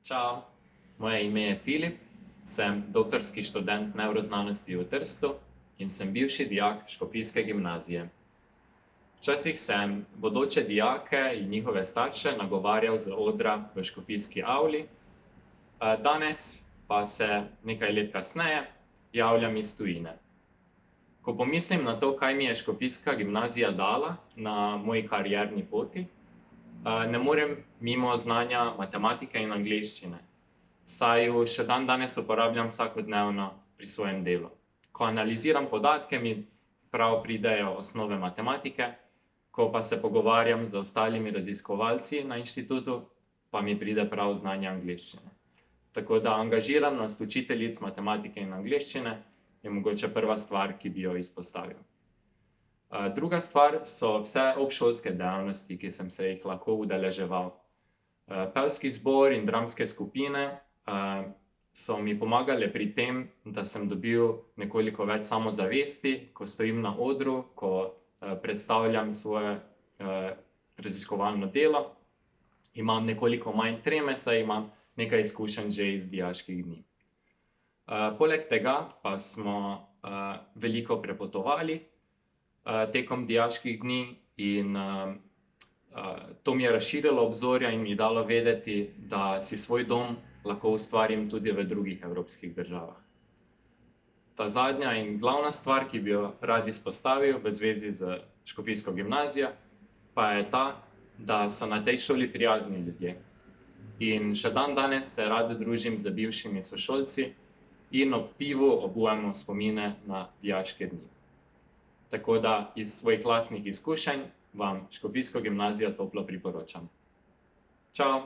Čau, moje ime je Filip, sem doktorski študent nevroznanosti v Trstu in sem bivši dijak Škofijske gimnazije. Včasih sem bodoče dijake in njihove starše nagovarjal z odra v škofijski avli, danes pa se nekaj let kasneje javljam iz tujine. Ko pomislim na to, kaj mi je Škofijska gimnazija dala na moji karierni poti, ne morem mimo znanja matematike in angleščine, saj ju še dandanes uporabljam vsakodnevno pri svojem delu. Ko analiziram podatke, mi prav pridejo osnove matematike, ko pa se pogovarjam z ostalimi raziskovalci na inštitutu, pa mi pride prav znanje angleščine. Tako da angažiranost učiteljic matematike in angleščine je mogoče prva stvar, ki bi jo izpostavil. Druga stvar so vse obšolske dejavnosti, ki sem se jih lahko udeleževal. Pevski zbor in dramske skupine so mi pomagale pri tem, da sem dobil nekoliko več samozavesti, ko stojim na odru, ko predstavljam svoje raziskovalno delo. Imam nekoliko manj treme, saj imam nekaj izkušenj že iz dijaških dni. Poleg tega pa smo veliko prepotovali tekom dijaških dni in to mi je razširilo obzorja in mi dalo vedeti, da si svoj dom lahko ustvarim tudi v drugih evropskih državah. Ta zadnja in glavna stvar, ki bi jo rad izpostavil v zvezi z Škofijsko gimnazijo, pa je ta, da so na tej šoli prijazni ljudje. In še dandanes se rad družim z bivšimi sošolci in ob pivu obujamo spomine na dijaške dni. Tako da iz svojih lastnih izkušenj vam Škofijsko gimnazijo toplo priporočam. Čau!